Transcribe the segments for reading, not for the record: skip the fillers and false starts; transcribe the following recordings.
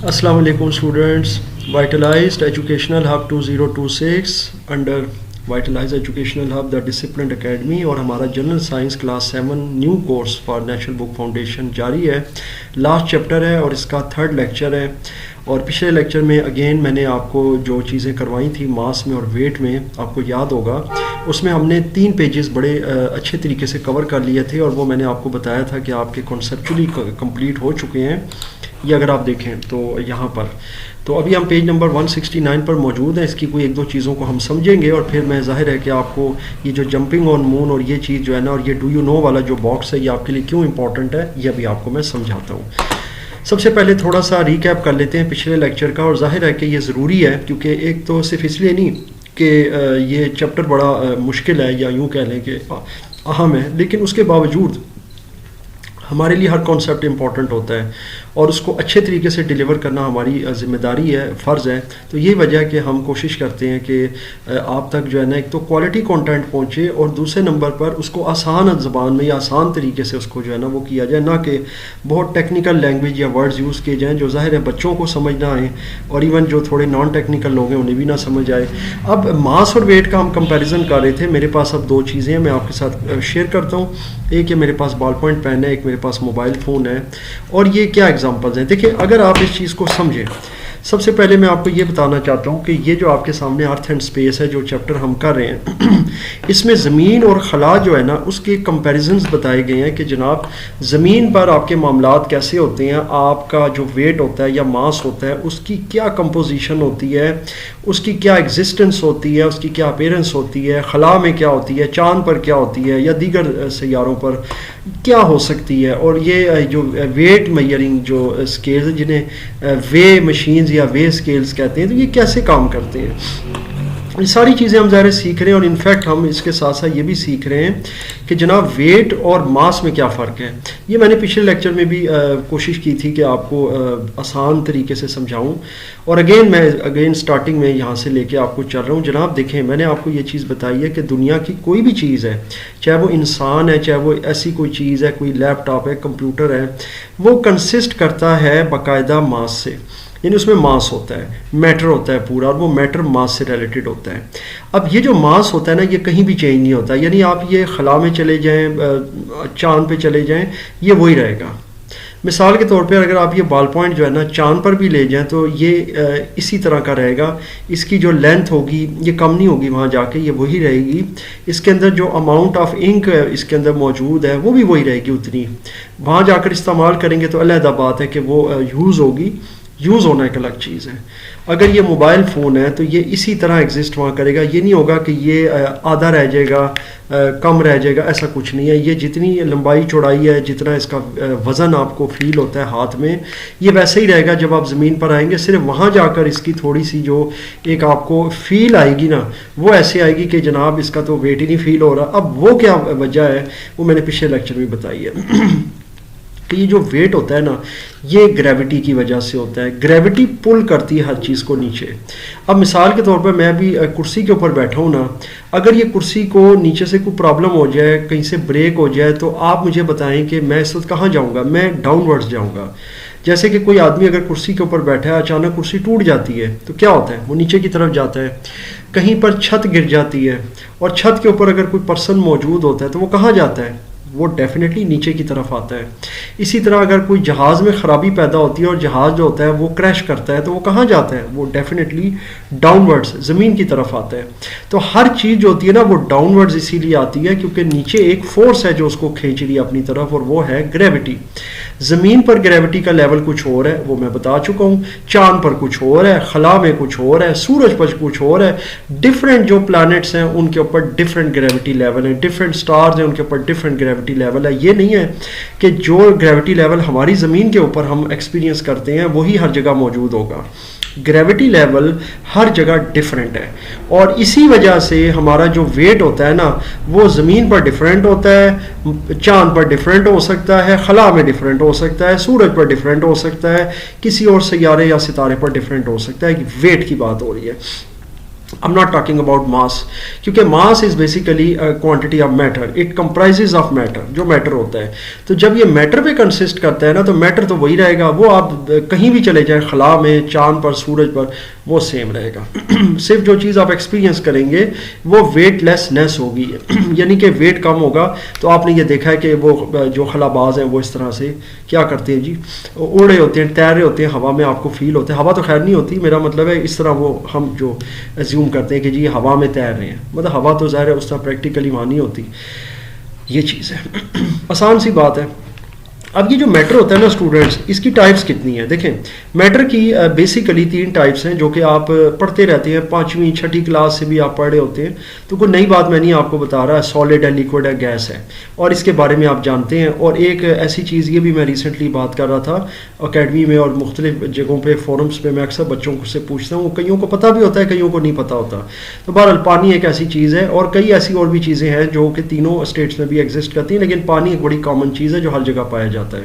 Assalamu alaikum students. Vitalized Educational Hub 2026 under vitalize educational hub the discipline academy और हमारा general science class 7 new course for national book foundation जारी है। Last chapter है और इसका third lecture है। और पिछले लेक्चर में अगेन मैंने आपको जो चीज़ें करवाई थी मास में और वेट में, आपको याद होगा, उसमें हमने 3 पेजेस बड़े अच्छे तरीके से कवर कर लिए थे और वो मैंने आपको बताया था कि आपके कॉन्सेप्चुअली कंप्लीट हो चुके हैं। ये अगर आप देखें तो यहाँ पर तो अभी हम पेज नंबर 169 पर मौजूद हैं। इसकी कोई एक दो चीज़ों को हम समझेंगे और फिर मैं जाहिर है कि आपको ये जो जंपिंग ऑन मून और ये चीज़ जो है ना, और ये डू यू नो वाला जो बॉक्स है, ये आपके लिए क्यों इंपॉर्टेंट है, ये अभी आपको मैं समझाता हूँ। सबसे पहले थोड़ा सा रिकैप कर लेते हैं पिछले लेक्चर का। और जाहिर है कि ये ज़रूरी है क्योंकि एक तो सिर्फ इसलिए नहीं कि ये चैप्टर बड़ा मुश्किल है या यूँ कह लें कि अहम है, लेकिन उसके बावजूद हमारे लिए हर कॉन्सेप्ट इंपॉर्टेंट होता है और उसको अच्छे तरीके से डिलीवर करना हमारी ज़िम्मेदारी है, फ़र्ज़ है। तो ये वजह है कि हम कोशिश करते हैं कि आप तक जो है ना, एक तो क्वालिटी कंटेंट पहुँचे और दूसरे नंबर पर उसको आसान ज़बान में या आसान तरीके से उसको जो है ना वो किया जाए, ना कि बहुत टेक्निकल लैंग्वेज या वर्ड्स यूज़ किए जाएँ जो ज़ाहिर है बच्चों को समझ ना आए और इवन जो थोड़े नॉन टेक्निकल लोग हैं उन्हें भी ना समझ आए। अब मास और वेट का हम कंपेरिजन कर रहे थे। मेरे पास अब 2 चीज़ें हैं, मैं आपके साथ शेयर करता हूँ। एक है मेरे पास बॉल पॉइंट पेन है, एक मेरे पास मोबाइल फ़ोन है। और ये क्या एग्जांपल्स हैं, देखिए अगर आप इस चीज़ को समझें। सबसे पहले मैं आपको ये बताना चाहता हूँ कि ये जो आपके सामने अर्थ एंड स्पेस है, जो चैप्टर हम कर रहे हैं इसमें ज़मीन और खला जो है ना, उसके कंपैरिजन्स बताए गए हैं कि जनाब ज़मीन पर आपके मामलात कैसे होते हैं, आपका जो वेट होता है या मास होता है उसकी क्या कंपोजिशन होती है, उसकी क्या एग्जिस्टेंस होती है, उसकी क्या अपीयरेंस होती है, खला में क्या होती है, चाँद पर क्या होती है या दीगर सैयारों पर क्या हो सकती है। और ये जो वेट मेजरिंग जो स्केल्स जिन्हें वे मशीन्स या वे स्केल्स कहते हैं, तो ये कैसे काम करते हैं, ये सारी चीज़ें हम ज़ाहिर सीख रहे हैं। और इनफैक्ट हम इसके साथ साथ ये भी सीख रहे हैं कि जनाब वेट और मास में क्या फ़र्क है। ये मैंने पिछले लेक्चर में भी कोशिश की थी कि आपको आसान तरीके से समझाऊं। और मैं स्टार्टिंग में यहाँ से लेके आपको चल रहा हूँ। जनाब देखें, मैंने आपको ये चीज़ बताई है कि दुनिया की कोई भी चीज़ है, चाहे वो इंसान है, चाहे वो ऐसी कोई चीज़ है, कोई लैपटॉप है, कंप्यूटर है, वो कंसिस्ट करता है बाकायदा मास से। यानी उसमें मास होता है, मैटर होता है पूरा, और वो मैटर मास से रिलेटेड होता है। अब ये जो मास होता है ना, ये कहीं भी चेंज नहीं होता। यानी आप ये खला में चले जाएं, चांद पे चले जाएं, ये वही रहेगा। मिसाल के तौर पे अगर आप ये बॉल पॉइंट जो है ना चांद पर भी ले जाएं तो ये इसी तरह का रहेगा। इसकी जो लेंथ होगी ये कम नहीं होगी वहाँ जाके, ये वही रहेगी। इसके अंदर जो अमाउंट ऑफ इंक इसके अंदर मौजूद है वो भी वही रहेगी उतनी। वहाँ जाकर इस्तेमाल करेंगे तो अलग बात है कि वो यूज़ होगी, यूज़ होना एक अलग चीज़ है। अगर ये मोबाइल फ़ोन है तो ये इसी तरह एग्जिस्ट वहाँ करेगा। ये नहीं होगा कि ये आधा रह जाएगा, कम रह जाएगा, ऐसा कुछ नहीं है। ये जितनी लंबाई चौड़ाई है, जितना इसका वज़न आपको फील होता है हाथ में, ये वैसे ही रहेगा जब आप ज़मीन पर आएंगे। सिर्फ वहाँ जाकर इसकी थोड़ी सी जो एक आपको फ़ील आएगी ना, वो ऐसे आएगी कि जनाब इसका तो वेट ही नहीं फ़ील हो रहा। अब वो क्या वजह है वो मैंने पिछले लेक्चर में बताई है कि ये जो वेट होता है ना, ये ग्रेविटी की वजह से होता है। ग्रेविटी पुल करती है हर चीज़ को नीचे। अब मिसाल के तौर पर मैं भी कुर्सी के ऊपर बैठा हूँ ना, अगर ये कुर्सी को नीचे से कोई प्रॉब्लम हो जाए, कहीं से ब्रेक हो जाए, तो आप मुझे बताएं कि मैं इस वक्त कहाँ जाऊँगा। मैं डाउनवर्ड्स जाऊँगा। जैसे कि कोई आदमी अगर कुर्सी के ऊपर बैठा है, अचानक कुर्सी टूट जाती है तो क्या होता है, वो नीचे की तरफ जाता है। कहीं पर छत गिर जाती है और छत के ऊपर अगर कोई पर्सन मौजूद होता है तो वो कहाँ जाता है, वो डेफिनेटली नीचे की तरफ आता है। इसी तरह अगर कोई जहाज़ में ख़राबी पैदा होती है और जहाज़ जो होता है वो क्रैश करता है तो वो कहाँ जाता है, वो डेफिनेटली डाउनवर्ड्स ज़मीन की तरफ आता है। तो हर चीज़ जो होती है ना वो डाउनवर्ड्स इसीलिए आती है क्योंकि नीचे एक फोर्स है जो उसको खींच रही है अपनी तरफ, और वो है ग्रेविटी। ज़मीन पर ग्रेविटी का लेवल कुछ और है, वो मैं बता चुका हूँ। चांद पर कुछ और है, खला में कुछ और है, सूरज पर कुछ और है। डिफरेंट जो प्लैनेट्स हैं उनके ऊपर डिफरेंट ग्रेविटी लेवल है, डिफरेंट स्टार्स हैं उनके ऊपर डिफरेंट ग्रेविटी लेवल है। ये नहीं है कि जो ग्रेविटी लेवल हमारी ज़मीन के ऊपर हम एक्सपीरियंस करते हैं वही हर जगह मौजूद होगा। ग्रेविटी लेवल हर जगह डिफरेंट है और इसी वजह से हमारा जो वेट होता है ना वो ज़मीन पर डिफरेंट होता है, चांद पर डिफरेंट हो सकता है, खला में डिफरेंट हो सकता है, सूरज पर डिफरेंट हो सकता है, किसी और सैयारे या सितारे पर डिफरेंट हो सकता है। वेट की बात हो रही है। I'm not talking about mass, क्योंकि mass is basically a quantity of matter. It comprises of matter, जो matter होता है. तो जब ये matter पे consist करता है ना, तो matter तो वही रहेगा, वो आप कहीं भी चले जाएं, खला में, चांद पर, सूरज पर, वो सेम रहेगा. सिर्फ जो चीज़ आप एक्सपीरियंस करेंगे वो वेटलेसनेस होगी, यानी कि वेट कम होगा. तो आपने ये देखा है कि वो जो खलाबाज हैं वो इस तरह से क्या करते हैं जी, उड़ रहे होते हैं, तैर रहे होते हैं हवा में, आपको फील होता है. हवा तो खैर नहीं होती, मेरा मतलब है इस तरह वो हम जो एज्यूम करते हैं कि जी हवा में तैर रहे हैं, मतलब हवा तो ज़ाहिर है उस तरह प्रैक्टिकली वहाँ नहीं होती. ये चीज़ है. आसान सी बात है. अब ये जो मैटर होता है ना स्टूडेंट्स, इसकी टाइप्स कितनी है देखें. मैटर की बेसिकली 3 टाइप्स हैं जो कि आप पढ़ते रहते हैं, 5वीं 6ठी क्लास से भी आप पढ़े होते हैं, तो कोई नई बात मैं नहीं आपको बता रहा. सॉलिड है, लिक्विड है, गैस है, और इसके बारे में आप जानते हैं. और एक ऐसी चीज़, ये भी मैं रिसेंटली बात कर रहा था अकेडमी में और मुख्तलिफ जगहों पर, फोरम्स पर मैं अक्सर बच्चों से पूछता हूँ, कईयों को पता भी होता है, कईयों को नहीं पता होता. तो बहरहाल पानी एक ऐसी चीज़ है, और कई ऐसी और भी चीज़ें हैं जो कि तीनों स्टेट्स में भी एग्जिस्ट करती हैं, लेकिन पानी एक बड़ी कॉमन चीज़ है जो हर जगह पाया जाता है,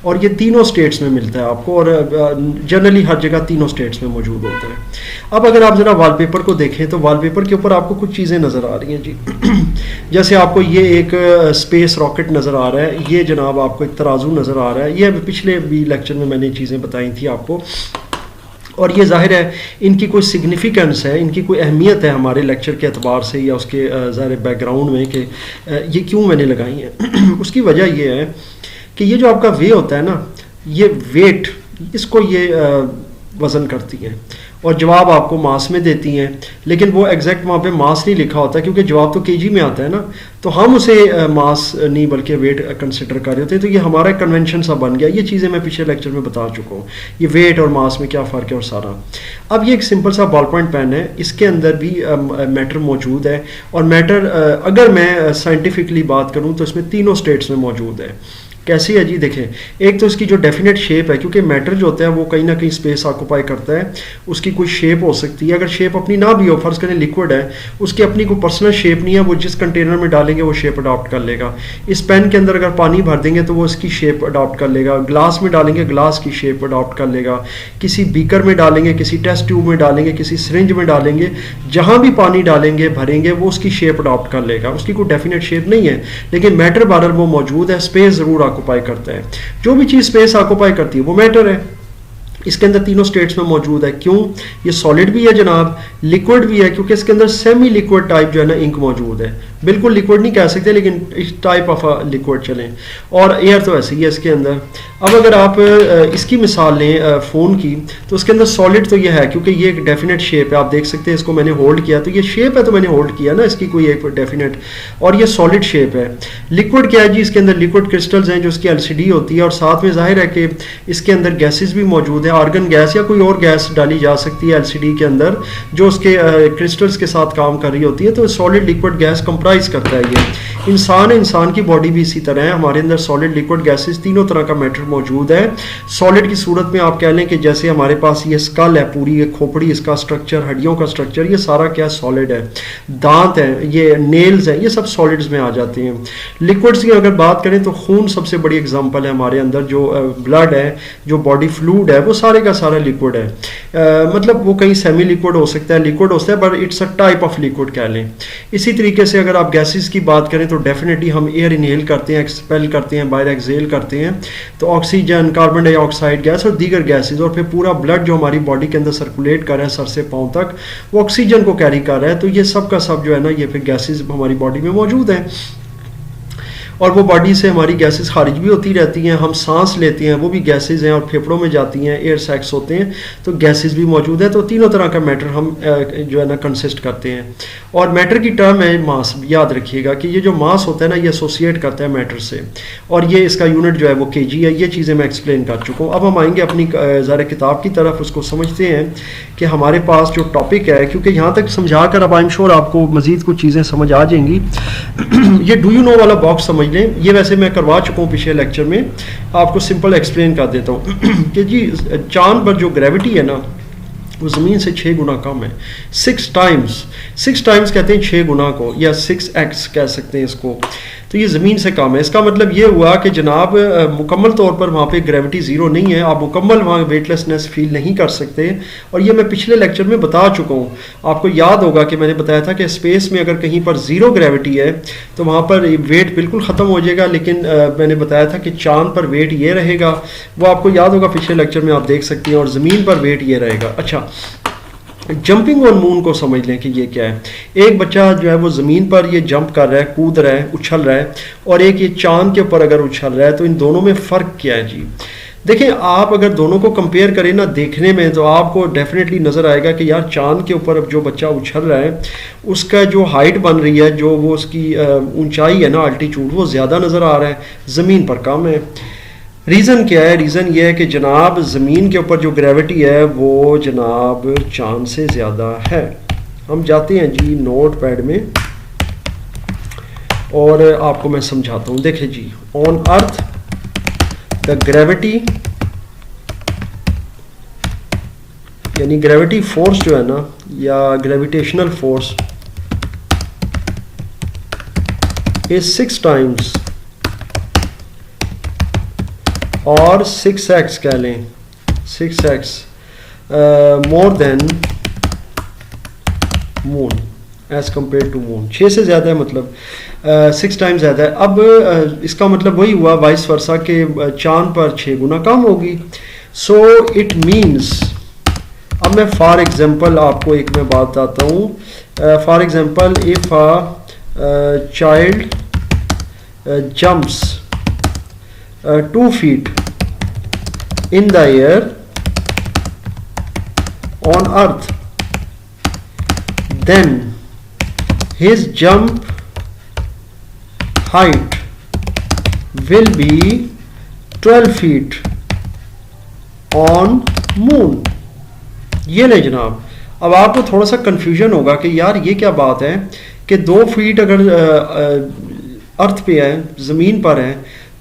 और ये तीनों स्टेट्स में मिलता है आपको, और जनरली हर जगह तीनों स्टेट्स में मौजूद होता है. अब अगर आप ज़रा वॉलपेपर को देखें तो वॉलपेपर के ऊपर आपको कुछ चीज़ें नज़र आ रही हैं जी. जैसे आपको ये एक स्पेस रॉकेट नज़र आ रहा है, ये जनाब आपको एक तराजू नज़र आ रहा है. ये पिछले भी लेक्चर में मैंने चीज़ें बताई थी आपको, और ये जाहिर है इनकी कोई सिग्निफिकेंस है, इनकी कोई अहमियत है हमारे लेक्चर के अतबार से या उसके ज़ाहिर बैकग्राउंड में कि ये क्यों मैंने लगाई हैं. उसकी वजह ये है कि ये जो आपका वे होता है ना, ये वेट, इसको ये वज़न करती है और जवाब आपको मास में देती हैं, लेकिन वो एग्जैक्ट वहाँ पे मास नहीं लिखा होता, क्योंकि जवाब तो केजी में आता है ना, तो हम उसे मास नहीं बल्कि वेट कंसिडर कर रहे होते हैं. तो ये हमारा कन्वेंशन सा बन गया. ये चीज़ें मैं पिछले लेक्चर में बता चुका हूँ, ये वेट और मास में क्या फ़र्क है और सारा. अब ये एक सिंपल सा बॉल पॉइंट पेन है, इसके अंदर भी मैटर मौजूद है, और मैटर अगर मैं साइंटिफिकली बात करूँ तो इसमें तीनों स्टेट्स में मौजूद है. कैसी है जी देखें. एक तो इसकी जो डेफिनेट शेप है, क्योंकि मैटर जो होता है वो कहीं ना कहीं स्पेस ऑक्यूपाई करता है, उसकी कोई शेप हो सकती है. अगर शेप अपनी ना भी हो, फर्ज करें लिक्विड है, उसकी अपनी कोई पर्सनल शेप नहीं है, वो जिस कंटेनर में डालेंगे वो शेप अडॉप्ट कर लेगा. इस पेन के अंदर अगर पानी भर देंगे तो वो इसकी शेप अडॉप्ट कर लेगा. ग्लास में डालेंगे, ग्लास की शेप अडॉप्ट कर लेगा. किसी बीकर में डालेंगे, किसी टेस्ट ट्यूब में डालेंगे, किसी सिरिंज में डालेंगे, जहाँ भी पानी डालेंगे भरेंगे वो उसकी शेप अडॉप्ट कर लेगा. उसकी कोई डेफिनेट शेप नहीं है, लेकिन मैटर बारर वो मौजूद है, स्पेस ज़रूर ऑक्यूपाई करता है. जो भी चीज़ स्पेस ऑक्यूपाई करती है वो मैटर है. इसके अंदर तीनों स्टेट्स में मौजूद है. क्यों? ये सॉलिड भी है जनाब, लिक्विड भी है, क्योंकि इसके अंदर सेमी लिक्विड टाइप जो है ना इंक मौजूद है. बिल्कुल लिक्विड नहीं कह सकते, लेकिन इस टाइप ऑफ लिक्विड चलें. और एयर तो ऐसे ही है इसके अंदर. अब अगर आप इसकी मिसाल लें फ़ोन की, तो उसके अंदर सॉलिड तो ये है, क्योंकि ये एक डेफिनेट शेप है. आप देख सकते हैं, इसको मैंने होल्ड किया तो ये शेप है, तो मैंने होल्ड किया ना, इसकी कोई एक डेफिनेट, और ये सॉलिड शेप है. लिक्विड क्या है जी? इसके अंदर लिक्विड क्रिस्टल्स हैं जो इसकी LCD होती है, और साथ में जाहिर है कि इसके अंदर गैसेस भी मौजूद है. आर्गन गैस या कोई और गैस डाली जा सकती है LCD के अंदर, जो उसके क्रिस्टल्स के साथ काम कर रही होती है. तो सॉलिड लिक्विड गैस कंप्राइज करता है ये. इंसान की बॉडी भी इसी तरह है. हमारे अंदर सॉलिड लिक्विड गैसेस तीनों तरह का मैटर मौजूद है. सॉलिड की सूरत में आप कह लें कि जैसे हमारे पास ये स्कल है, पूरी ये खोपड़ी, इसका स्ट्रक्चर, हड्डियों का स्ट्रक्चर, ये सारा क्या सॉलिड है. दांत है, ये नेल्स हैं, ये सब सॉलिड्स में आ जाते हैं. लिक्विड्स की अगर बात करें तो खून सबसे बड़ी एग्जांपल है. हमारे अंदर जो ब्लड है, जो बॉडी फ्लूइड है, वो सारे का सारा लिक्विड है. मतलब वो कहीं सेमी लिक्विड हो सकता है, लिक्विड होता है, but it's a type of liquid कह लें. इसी तरीके से अगर आप गैसेस की बात करें तो डेफिनेटली हम एयर इनहेल करते हैं, एक्सपेल करते हैं, बाहर एक्सहेल करते हैं, तो ऑक्सीजन, कार्बन डाइऑक्साइड गैस और दीगर गैसेस. और फिर पूरा ब्लड जो हमारी बॉडी के अंदर सर्कुलेट कर रहा है सर से पाँव तक, वो ऑक्सीजन को कैरी कर रहा है. तो ये सब का सब जो है ना, ये फिर गैसेस हमारी बॉडी में मौजूद हैं, और वो बॉडी से हमारी गैसेस खारिज भी होती रहती हैं. हम सांस लेते हैं, वो भी गैसेस हैं, और फेफड़ों में जाती हैं, एयर सैक्स होते हैं, तो गैसेस भी मौजूद है. तो तीनों तरह का मैटर हम जो है ना कंसिस्ट करते हैं. और मैटर की टर्म है मास. याद रखिएगा कि ये जो मास होता है ना, ये एसोसिएट करता है मैटर से, और ये इसका यूनिट जो है वो kg है. ये चीज़ें मैं एक्सप्लेन कर चुका हूँ. अब हम आएंगे अपनी ज़रा किताब की तरफ, उसको समझते हैं कि हमारे पास जो टॉपिक है, क्योंकि यहाँ तक समझा कर अब आई एम श्योर आपको मज़ीद कुछ चीज़ें समझ आ जाएंगी. ये डू यू नो वाला बॉक्स समझ लें. ये वैसे मैं करवा चुका हूँ पिछले लेक्चर में, आपको सिंपल एक्सप्लेन कर देता हूँ कि जी चांद पर जो ग्रेविटी है ना, वो ज़मीन से 6 गुना कम है. 6 टाइम्स कहते हैं 6 गुना को, या 6x कह सकते हैं इसको. तो ये ज़मीन से कम है। इसका मतलब ये हुआ कि जनाब मुकम्मल तौर पर वहाँ पे ग्रेविटी ज़ीरो नहीं है, आप मुकम्मल वहाँ वेटलेसनेस फील नहीं कर सकते। और ये मैं पिछले लेक्चर में बता चुका हूँ। आपको याद होगा कि मैंने बताया था कि स्पेस में अगर कहीं पर ज़ीरो ग्रेविटी है तो वहाँ पर वेट बिल्कुल ख़त्म हो जाएगा, लेकिन मैंने बताया था कि चाँद पर वेट ये रहेगा, वो आपको याद होगा पिछले लेक्चर में, आप देख सकते हैं, और ज़मीन पर वेट ये रहेगा। अच्छा, जंपिंग ऑन मून को समझ लें कि ये क्या है। एक बच्चा जो है वो ज़मीन पर ये जंप कर रहा है, कूद रहा है, उछल रहा है, और एक ये चांद के ऊपर अगर उछल रहा है, तो इन दोनों में फ़र्क क्या है जी। देखें, आप अगर दोनों को कंपेयर करें ना देखने में, तो आपको डेफिनेटली नज़र आएगा कि यार चांद के ऊपर अब जो बच्चा उछल रहा है उसका जो हाइट बन रही है, जो वो उसकी ऊंचाई है ना, अल्टीट्यूड, वो ज़्यादा नज़र आ रहा है, ज़मीन पर कम है। रीज़न क्या है? रीज़न ये है कि जनाब ज़मीन के ऊपर जो ग्रेविटी है वो जनाब चांद से ज़्यादा है। हम जाते हैं जी नोट पैड में और आपको मैं समझाता हूँ। देखिए जी, ऑन अर्थ द ग्रेविटी, यानी ग्रेविटी फोर्स जो है ना, या ग्रेविटेशनल फोर्स इज 6 टाइम्स और 6x कह लें, 6x more than moon as compare to moon. 6 से ज़्यादा है, मतलब 6 टाइम्स ज़्यादा है। अब इसका मतलब वही हुआ वाइस वर्सा के चांद पर 6 गुना कम होगी। सो इट मीन्स, अब मैं फॉर एग्जांपल आपको एक मैं बात बताता हूँ। For example if a child jumps 2 feet in the air on earth, then his jump height will be 12 feet on moon। ये ले जनाब, अब आपको थोड़ा सा कंफ्यूजन होगा कि यार ये क्या बात है कि 2 फीट अगर अर्थ पे है, ज़मीन पर है,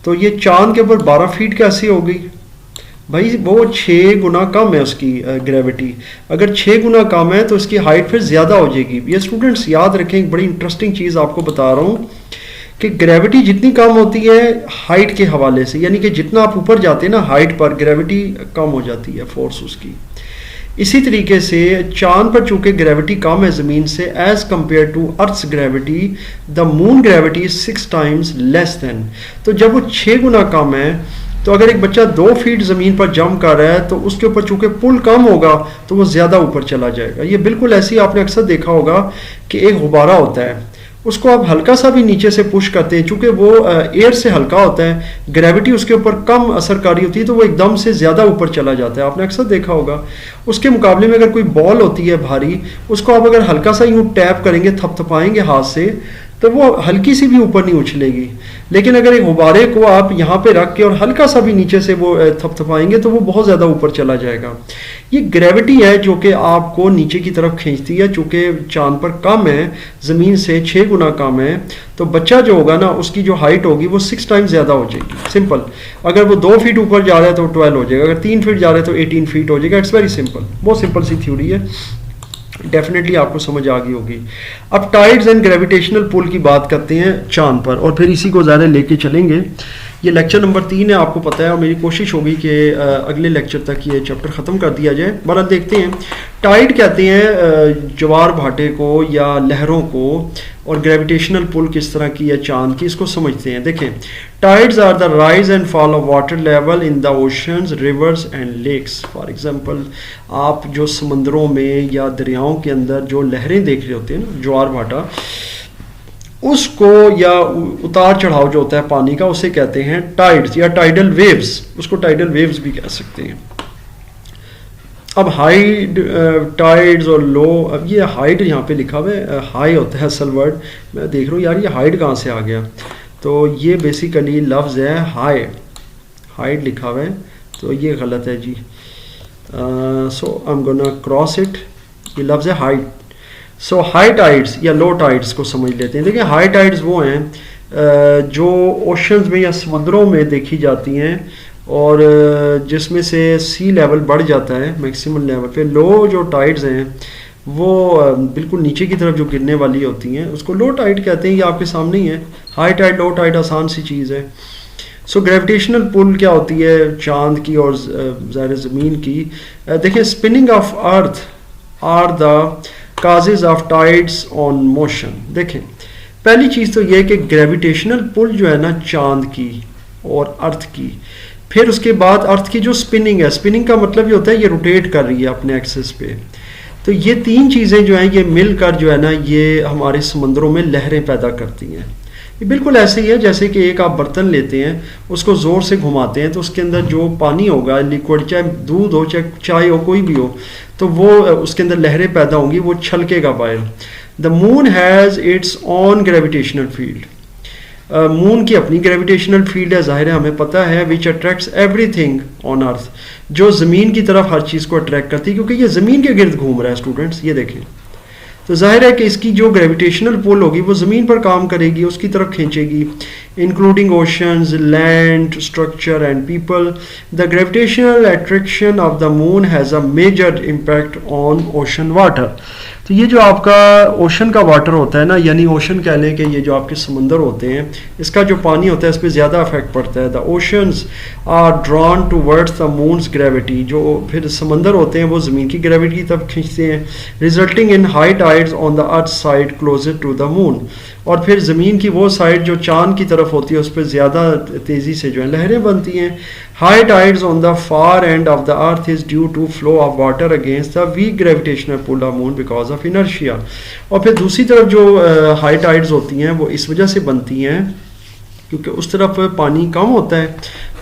तो ये चांद के ऊपर 12 फीट कैसे हो गई? भाई वो 6 गुना कम है उसकी ग्रेविटी। अगर 6 गुना कम है तो इसकी हाइट फिर ज़्यादा हो जाएगी। ये स्टूडेंट्स याद रखें, एक बड़ी इंटरेस्टिंग चीज़ आपको बता रहा हूँ कि ग्रेविटी जितनी कम होती है हाइट के हवाले से, यानी कि जितना आप ऊपर जाते हैं ना हाइट पर, ग्रेविटी कम हो जाती है फोर्स उसकी। इसी तरीके से चांद पर चूंकि ग्रेविटी कम है ज़मीन से as compare to earth's gravity, the moon gravity is 6 times less than. तो जब वो 6 गुना कम है, तो अगर एक बच्चा 2 फीट ज़मीन पर जंप कर रहा है तो उसके ऊपर चूंकि पुल कम होगा तो वो ज़्यादा ऊपर चला जाएगा। ये बिल्कुल ऐसी आपने अक्सर देखा होगा कि एक गुब्बारा होता है, उसको आप हल्का सा भी नीचे से पुश करते हैं, चूंकि वो एयर से हल्का होता है, ग्रेविटी उसके ऊपर कम असरकारी होती है, तो वो एकदम से ज़्यादा ऊपर चला जाता है। आपने अक्सर देखा होगा। उसके मुकाबले में अगर कोई बॉल होती है भारी, उसको आप अगर हल्का सा यूँ टैप करेंगे, थपथपाएंगे हाथ से, तो वो हल्की सी भी ऊपर नहीं उछलेगी। लेकिन अगर एक गुब्बारे को आप यहाँ पे रख के और हल्का सा भी नीचे से वो थपथपाएंगे तो वो बहुत ज़्यादा ऊपर चला जाएगा। ये ग्रेविटी है जो कि आपको नीचे की तरफ खींचती है। चूँकि चांद पर कम है, ज़मीन से 6 गुना कम है, तो बच्चा जो होगा ना उसकी जो हाइट होगी वो 6 टाइम्स ज़्यादा हो जाएगी। सिंपल। अगर वो 2 फीट ऊपर जा रहा है तो 12 हो जाएगा, अगर 3 फीट जा रहा है तो 18 फीट हो जाएगा। इट्स वेरी सिंपल, बहुत सिंपल सी थ्योरी है, डेफिनेटली आपको समझ आ गई होगी। अब टाइड्स एंड ग्रेविटेशनल पुल की बात करते हैं चांद पर, और फिर इसी को ज़्यादा लेके चलेंगे। ये लेक्चर नंबर 3 है, आपको पता है, और मेरी कोशिश होगी कि अगले लेक्चर तक ये चैप्टर ख़त्म कर दिया जाए। बहरहाल देखते हैं। टाइड कहते हैं ज्वार भाटे को या लहरों को, और ग्रेविटेशनल पुल किस तरह की है चांद की, इसको समझते हैं। देखें, tides are the rise and fall of water level in the oceans, rivers and lakes. For example, आप जो समंदरों में या दरियाओं के अंदर जो लहरें देख रहे होते हैं ना, ज्वार भाटा, उसको या उतार चढ़ाव जो होता है पानी का, उसे कहते हैं टाइड्स या टाइडल वेव्स। उसको टाइडल वेव्स भी कह सकते हैं। अब हाई टाइड्स और लो, अब ये हाइड यहाँ पे लिखा हुआ है, हाई होता है असल वर्ड। मैं देख रहा हूँ यार ये हाइड कहाँ से आ गया, तो ये बेसिकली लफ्ज़ है हाई, हाइड लिखा हुआ है, तो ये गलत है जी। So I am gonna cross it, ये लफ्ज़ है हाइड। सो हाई टाइड्स या लो टाइड्स को समझ लेते हैं। देखिए, हाई टाइड्स वो हैं जो ओशंस में या समंदरों में देखी जाती हैं, और जिसमें से सी लेवल बढ़ जाता है मैक्सिमम लेवल पे। लो जो टाइड्स हैं वो बिल्कुल नीचे की तरफ जो गिरने वाली होती हैं उसको लो टाइड कहते हैं। ये आपके सामने ही है, हाई टाइड लो टाइड आसान सी चीज़ है। सो ग्रेविटेशनल पुल क्या होती है चांद की और ज़ाहिर ज़मीन की। देखें, spinning of earth are the causes of tides on motion. देखें, पहली चीज़ तो ये है कि ग्रेविटेशनल पुल जो है ना चांद की और अर्थ की, फिर उसके बाद अर्थ की जो स्पिनिंग है, स्पिनिंग का मतलब ये होता है ये रोटेट कर रही है अपने एक्सिस पे। तो ये तीन चीज़ें जो हैं ये मिलकर जो है ना ये हमारे समंदरों में लहरें पैदा करती हैं। ये बिल्कुल ऐसे ही है जैसे कि एक आप बर्तन लेते हैं, उसको ज़ोर से घुमाते हैं तो उसके अंदर जो पानी होगा लिक्विड, चाहे दूध हो चाहे चाय हो कोई भी हो, तो वो उसके अंदर लहरें पैदा होंगी, वो छलकेगा बाहर। The moon has its on gravitational field. Moon की अपनी ग्रेविटेशनल फील्ड है, ज़ाहिर है हमें पता है, विच अट्रैक्ट्स एवरीथिंग ऑन अर्थ, जो ज़मीन की तरफ हर चीज़ को अट्रैक्ट करती है क्योंकि ये ज़मीन के गिर्द घूम रहा है स्टूडेंट्स, ये देखें। तो जाहिर है कि इसकी जो ग्रेविटेशनल पुल होगी वो ज़मीन पर काम करेगी, उसकी तरफ खींचेगी, including oceans, land, structure and people. The gravitational attraction of the moon has a major impact on ocean water. तो ये जो आपका ओशन का वाटर होता है ना, यानी ओशन कह लें कि ये जो आपके समंदर होते हैं, इसका जो पानी होता है इस पर ज़्यादा इफेक्ट पड़ता है। The oceans are drawn towards the moon's gravity, जो फिर समंदर होते हैं वो ज़मीन की ग्रेविटी की तरफ खींचते हैं, resulting in high tides on the earth side closer to the moon. और फिर ज़मीन की वो साइड जो चांद की तरफ होती है उस पर ज़्यादा तेज़ी से जो है लहरें बनती हैं। High tides on the far end of the earth is due to flow of water against the weak gravitational pull of moon because of inertia. और फिर दूसरी तरफ जो हाई टाइड्स होती हैं वो इस वजह से बनती हैं क्योंकि उस तरफ पानी कम होता है,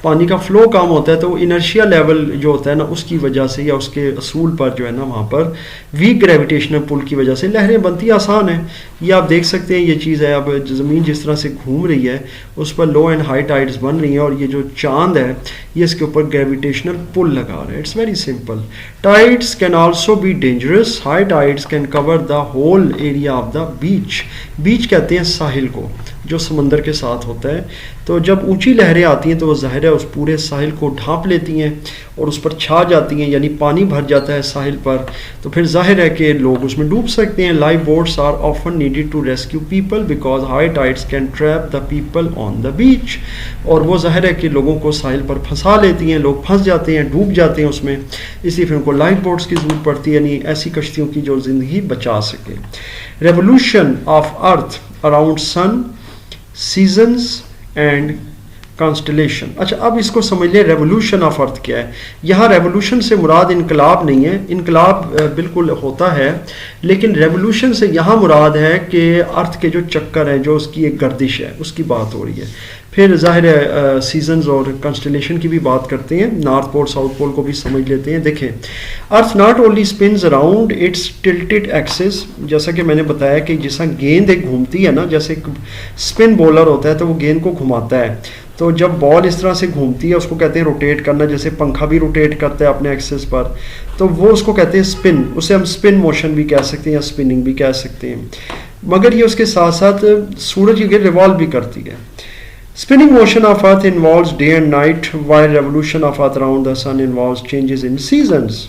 पानी का फ्लो कम होता है, तो इनर्शिया लेवल जो होता है ना उसकी वजह से या उसके असूल पर जो है ना वहाँ पर वीक ग्रेविटेशनल पुल की वजह से लहरें बनती। आसान है, ये आप देख सकते हैं, ये चीज़ है। अब ज़मीन जिस तरह से घूम रही है उस पर लो एंड हाई टाइड्स बन रही हैं और ये जो चांद है ये इसके ऊपर ग्रेविटेशनल पुल लगा रहा है। It's very simple. Tides can also be dangerous. High tides can cover the whole area of the beach. Beach कहते हैं साहिल को, जो समंदर के साथ होता है। तो जब ऊंची लहरें आती हैं तो वो ज़ाहिर है उस पूरे साहिल को ढांप लेती हैं और उस पर छा जाती हैं, यानी पानी भर जाता है साहिल पर। तो फिर जाहिर है कि लोग उसमें डूब सकते हैं। Life boats are often needed to rescue people because high tides can trap the people on the beach. और वो जाहिर है कि लोगों को साहिल पर फंसा लेती हैं, लोग फंस जाते हैं, डूब जाते हैं उसमें, इसलिए फिर उनको लाइफ बोट्स की ज़रूरत पड़ती है, यानी ऐसी कश्तियों की जो ज़िंदगी बचा सके। Revolution of earth around sun, seasons and constellation. अच्छा, अब इसको समझ लें, रेवोल्यूशन ऑफ अर्थ क्या है। यहाँ रेवोल्यूशन से मुराद इनकलाब नहीं है, इनकलाब बिल्कुल होता है, लेकिन रेवोल्यूशन से यहाँ मुराद है कि अर्थ के जो चक्कर हैं, जो उसकी एक गर्दिश है, उसकी बात हो रही है। फिर जाहिर है सीजन्स और कॉन्स्टलेशन की भी बात करते हैं, नॉर्थ पोल साउथ पोल को भी समझ लेते हैं। देखें, earth not only spins around its tilted axis, जैसा कि मैंने बताया कि जैसा गेंद एक घूमती है ना, जैसे एक स्पिन बॉलर होता है तो वो गेंद को घुमाता है, तो जब बॉल इस तरह से घूमती है उसको कहते हैं रोटेट करना, जैसे पंखा भी रोटेट करता है अपने एक्सिस पर, तो वो उसको कहते हैं स्पिन। उसे हम स्पिन मोशन भी कह सकते हैं या स्पिनिंग भी कह सकते हैं। मगर ये उसके साथ साथ सूरज की गिर्द रिवॉल्व भी करती है। Spinning motion of Earth involves day and night, while revolution of Earth around the Sun involves changes in seasons.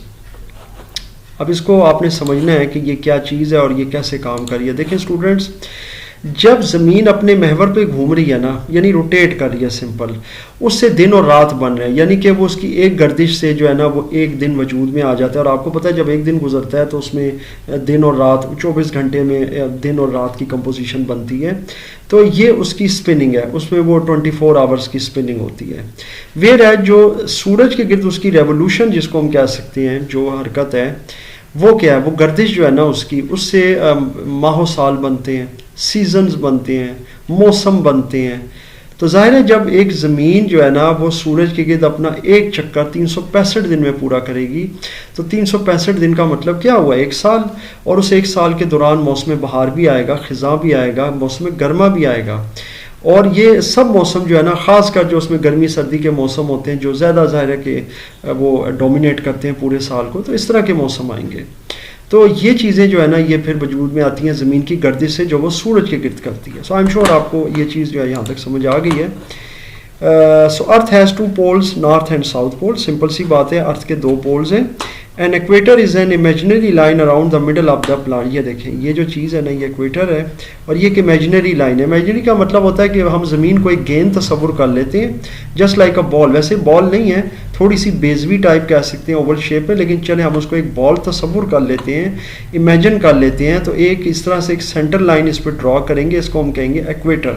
अब इसको आपने समझना है कि ये क्या चीज़ है और ये कैसे काम कर रही है। देखें स्टूडेंट्स, जब ज़मीन अपने महवर पे घूम रही है ना, यानी रोटेट कर रही है, सिंपल, उससे दिन और रात बन रहे हैं, यानी कि वो उसकी एक गर्दिश से जो है ना वो एक दिन वजूद में आ जाता है। और आपको पता है जब एक दिन गुजरता है तो उसमें दिन और रात 24 घंटे में दिन और रात की कंपोजिशन बनती है। तो ये उसकी स्पिनिंग है, उसमें वो 24 आवर्स की स्पिनिंग होती है। वेयर है जो सूरज के गिर्द उसकी रेवोल्यूशन जिसको हम कह सकते हैं, जो हरकत है वो क्या है, वो गर्दिश जो है ना उसकी, उससे माहो साल बनते हैं, सीजन्स बनते हैं, मौसम बनते हैं। तो जाहिर है जब एक ज़मीन जो है ना वो सूरज के गिर्द अपना एक चक्कर 365 दिन में पूरा करेगी, तो 365 दिन का मतलब क्या हुआ, एक साल। और उस एक साल के दौरान मौसम बहार भी आएगा, ख़िज़ां भी आएगा, मौसम गर्मा भी आएगा। और ये सब मौसम जो है ना, ख़ास कर जो उसमें गर्मी सर्दी के मौसम होते हैं जो ज़्यादा ज़ाहिर है कि वो डोमिनेट करते हैं पूरे साल को, तो इस तरह के मौसम आएंगे। तो ये चीज़ें जो है ना ये फिर वजूद में आती हैं ज़मीन की गर्दिश से जो वो सूरज के गिर्द करती है। सो आई एम श्योर आपको ये चीज़ जो है यहाँ तक समझ आ गई है। So earth has 2 poles, north and south pole. Simple सी बात है, अर्थ के 2 पोल्स हैं an equator is an imaginary line around the middle of the planet. ये देखें, ये जो चीज़ है ना, ये इक्वेटर है और ये एक इमेजिनरी लाइन है। इमेजिनरी का मतलब होता है कि हम ज़मीन को एक गेंद तस्वुर कर लेते हैं, जस्ट लाइक अ बॉल। वैसे बॉल नहीं है, थोड़ी सी बेजवी टाइप कह सकते हैं, ओवल शेप में, लेकिन चले हम उसको एक बॉल तस्वुर कर लेते हैं, इमेजिन कर लेते हैं। तो एक इस तरह से एक सेंटर लाइन इस पर ड्रॉ करेंगे, इसको हम कहेंगे एक्वेटर।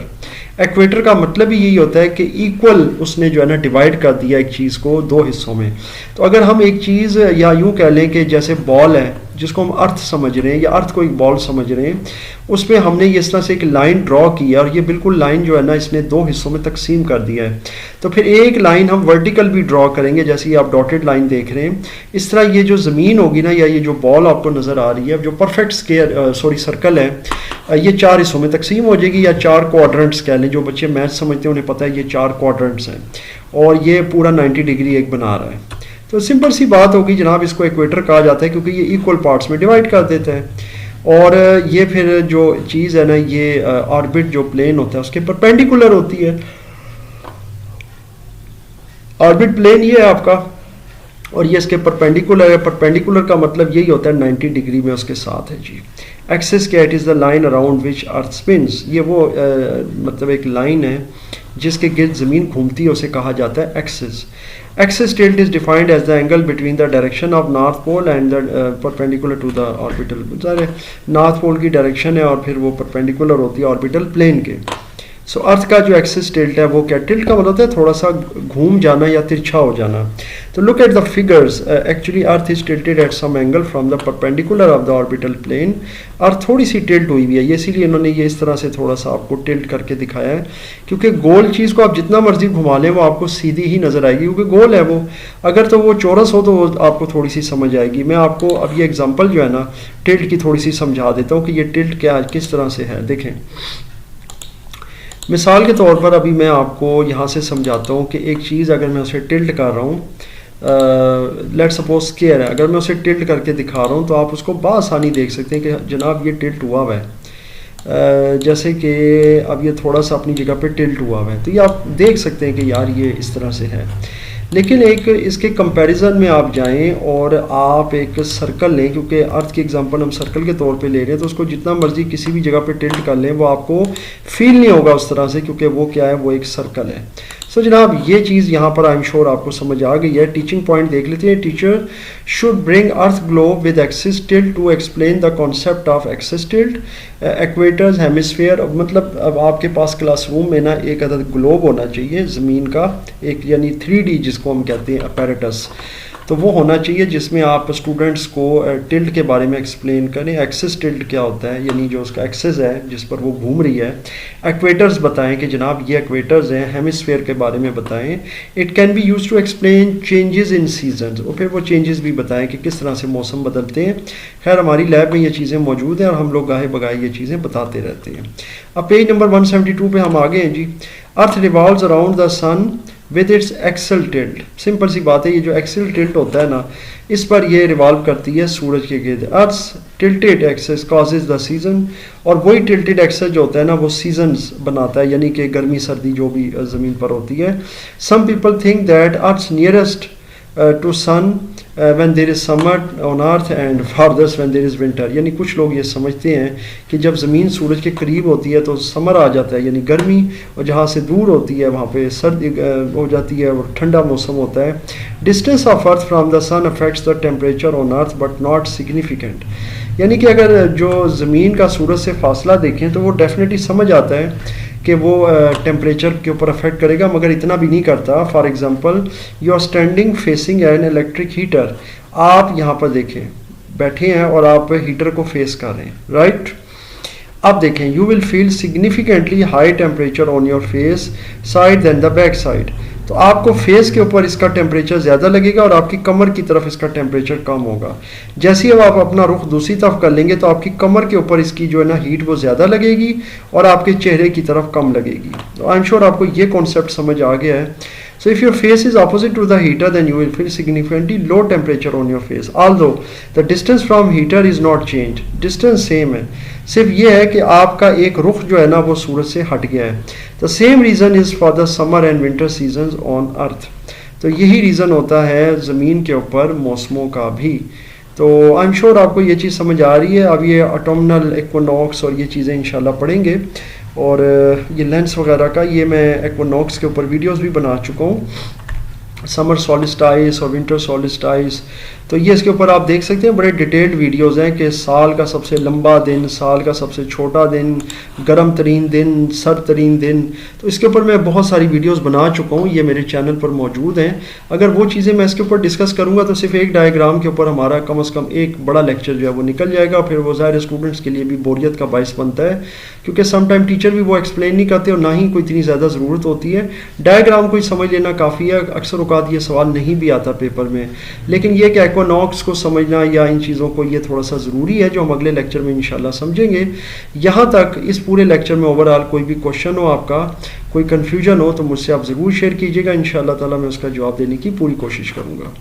एक्वेटर का मतलब ही यही होता है कि इक्वल उसने जो है ना डिवाइड कर दिया एक चीज़ को दो हिस्सों में। तो अगर हम एक चीज़ या यूँ कह लें कि जैसे बॉल है जिसको हम अर्थ समझ रहे हैं या अर्थ को एक बॉल समझ रहे हैं, उस पर हमने इस तरह से एक लाइन ड्रॉ की है और ये बिल्कुल लाइन जो है ना इसने दो हिस्सों में तकसीम कर दिया है। तो फिर एक लाइन हम वर्टिकल भी ड्रॉ करेंगे, जैसे ये आप डॉटेड लाइन देख रहे हैं। इस तरह ये जो ज़मीन होगी ना, या ये जो बॉल आपको नज़र आ रही है, जो परफेक्ट सर्कल है, ये चार हिस्सों में तकसीम हो जाएगी, या चार क्वाड्रेंट्स कह लें। जो बच्चे मैथ समझते हैं उन्हें पता है ये चार क्वाड्रेंट्स हैं और ये पूरा 90 डिग्री एक बना रहा है। तो सिंपल सी बात होगी जनाब, इसको इक्वेटर कहा जाता है क्योंकि ये इक्वल पार्ट्स में डिवाइड कर देता है। और ये फिर जो चीज़ है ना, ये ऑर्बिट जो प्लेन होता है उसके परपेंडिकुलर होती है। ऑर्बिट प्लेन ये है आपका और ये इसके परपेंडिकुलर है। परपेंडिकुलर का मतलब यही होता है 90 डिग्री में उसके साथ है जी। एक्सिस क्या, it is the line around which earth spins. ये वो मतलब एक लाइन है जिसके गिर्द ज़मीन घूमती है, उसे कहा जाता है axis. Axis tilt is defined as the angle between the direction of north pole and the perpendicular to the orbital. सारे नॉर्थ पोल की डायरेक्शन है और फिर वो परपेंडिकुलर होती है ऑर्बिटल प्लेन के। सो अर्थ का जो एक्सिस टिल्ट है वो क्या, टिल्ट का मतलब होता है थोड़ा सा घूम जाना या तिरछा हो जाना। तो look at the figures, actually earth is tilted at some angle from the perpendicular of the orbital plane. Earth थोड़ी सी टिल्ट हुई हुई है, ये इसीलिए इन्होंने ये इस तरह से थोड़ा सा आपको टिल्ट करके दिखाया है, क्योंकि गोल चीज़ को आप जितना मर्जी घुमा लें वो आपको सीधी ही नज़र आएगी, क्योंकि गोल है वो। अगर तो वो चौरस हो तो वो आपको थोड़ी सी समझ आएगी। मैं आपको अब ये एग्जाम्पल जो है ना टिल्ट की थोड़ी सी समझा देता हूँ कि ये टिल्ट क्या किस तरह से है। देखें, मिसाल के तौर पर अभी मैं आपको यहाँ से समझाता हूँ कि एक चीज़ अगर मैं उसे टिल्ट कर रहा हूँ, लेट सपोज स्क्वायर है, अगर मैं उसे टिल्ट करके दिखा रहा हूँ तो आप उसको बआसानी देख सकते हैं कि जनाब ये टिल्ट हुआ हुआ है। जैसे कि अब ये थोड़ा सा अपनी जगह पे टिल्ट हुआ हुआ है, तो ये आप देख सकते हैं कि यार ये इस तरह से है। लेकिन एक इसके कंपैरिजन में आप जाएं और आप एक सर्कल लें, क्योंकि अर्थ की एग्जांपल हम सर्कल के तौर पे ले रहे हैं, तो उसको जितना मर्जी किसी भी जगह पे टिल्ट कर लें वो आपको फील नहीं होगा उस तरह से, क्योंकि वो क्या है, वो एक सर्कल है। सो जनाब ये चीज़ यहाँ पर आई एम श्योर आपको समझ आ गई है। टीचिंग पॉइंट देख लेते हैं। Teacher should bring earth globe with axis tilt to explain the concept of axis tilt, equators, hemisphere. मतलब अब आपके पास क्लासरूम में ना एक अदद ग्लोब होना चाहिए ज़मीन का, एक यानी 3D जिसको हम कहते हैं अपैरेटस, तो वो होना चाहिए जिसमें आप स्टूडेंट्स को टिल्ट के बारे में एक्सप्लेन करें। एक्सिस टिल्ट क्या होता है, यानी जो उसका एक्सिस है जिस पर वो घूम रही है। एक्वेटर्स बताएं कि जनाब ये एक्वेटर्स हैं। हेमिस्फीयर के बारे में बताएं। It can be use to explain changes in seasons, और फिर वो चेंजेस भी बताएं कि किस तरह से मौसम बदलते हैं। खैर हमारी लैब में ये चीज़ें मौजूद हैं और हम लोग गाहे बगाहे ये चीज़ें बताते रहते हैं। अब पेज नंबर 172 पे हम आ गए हैं जी। Earth revolves around the sun with its axial tilt. Simple सी बात है, ये जो एक्सल टिल्ट होता है ना, इस पर ये रिवॉल्व करती है सूरज के गिर्द। Earth tilted axis causes the season, और वही टिल्टेड एक्सेस जो होता है ना वो सीजन्स बनाता है, यानी कि गर्मी सर्दी जो भी ज़मीन पर होती है। Some people think that earth nearest to sun when there is summer on earth and farthest when there is winter. यानी कुछ लोग ये समझते हैं कि जब ज़मीन सूरज के करीब होती है तो समर आ जाता है यानी गर्मी, और जहाँ से दूर होती है वहाँ पे सर्दी हो जाती है और ठंडा मौसम होता है। Distance of earth from the sun affects the temperature on earth but not significant. यानी कि अगर जो ज़मीन का सूरज से फासला देखें तो वो डेफिनेटली समझ आता है कि वो टेम्परेचर के ऊपर अफेक्ट करेगा, मगर इतना भी नहीं करता। For example you are standing facing an electric heater. आप यहाँ पर देखें बैठे हैं और आप हीटर को फेस कर रहे हैं, राइट। अब देखें, you will feel significantly high temperature on your face side then the back side. तो आपको फेस के ऊपर इसका टेम्परेचर ज़्यादा लगेगा और आपकी कमर की तरफ इसका टेम्परेचर कम होगा। जैसे ही अब आप अपना रुख दूसरी तरफ कर लेंगे तो आपकी कमर के ऊपर इसकी जो है ना हीट वो ज़्यादा लगेगी और आपके चेहरे की तरफ कम लगेगी। तो आई एम श्योर आपको ये कॉन्सेप्ट समझ आ गया है। So if your face is opposite to the heater, then you will feel significantly low temperature on your face. Although the distance from heater is not changed, distance same है, सिर्फ ये है कि आपका एक रुख जो है ना वो सूरज से हट गया है। The same reason is for the summer and winter seasons on earth. तो यही रीज़न होता है ज़मीन के ऊपर मौसमों का भी। तो आई एम श्योर आपको ये चीज़ समझ आ रही है। अब ये ऑटोमनल इक्विनॉक्स और ये चीज़ें इंशाल्लाह पढ़ेंगे, और ये लेंस वगैरह का ये मैं इक्विनॉक्स के ऊपर वीडियोस भी बना चुका हूँ, समर सॉलिस्टाइस और विंटर सॉलिस्टाइस। तो ये इसके ऊपर आप देख सकते हैं, बड़े डिटेल्ड वीडियोस हैं कि साल का सबसे लंबा दिन, साल का सबसे छोटा दिन, गर्म तरीन दिन, सर्द तरीन दिन। तो इसके ऊपर मैं बहुत सारी वीडियोस बना चुका हूँ, ये मेरे चैनल पर मौजूद हैं। अगर वो चीज़ें मैं इसके ऊपर डिस्कस करूँगा तो सिर्फ एक डायग्राम के ऊपर हमारा कम से कम एक बड़ा लेक्चर जो है वो निकल जाएगा, फिर वो ज़ाहिर स्टूडेंट्स के लिए भी बोरियत का बायस बनता है, क्योंकि सम टाइम टीचर भी वो एक्सप्लेन नहीं करते और ना ही कोई इतनी ज़्यादा ज़रूरत होती है। डायग्राम को ही समझ लेना काफ़ी है, अक्सर औकात ये सवाल नहीं भी आता पेपर में। लेकिन ये कि इक्विनॉक्स को समझना या इन चीज़ों को, ये थोड़ा सा ज़रूरी है, जो हम अगले लेक्चर में इंशाल्लाह समझेंगे। यहाँ तक इस पूरे लेक्चर में ओवरऑल कोई भी क्वेश्चन हो आपका, कोई कन्फ्यूजन हो, तो मुझसे आप ज़रूर शेयर कीजिएगा। इंशाल्लाह ताला मैं उसका जवाब देने की पूरी कोशिश करूँगा।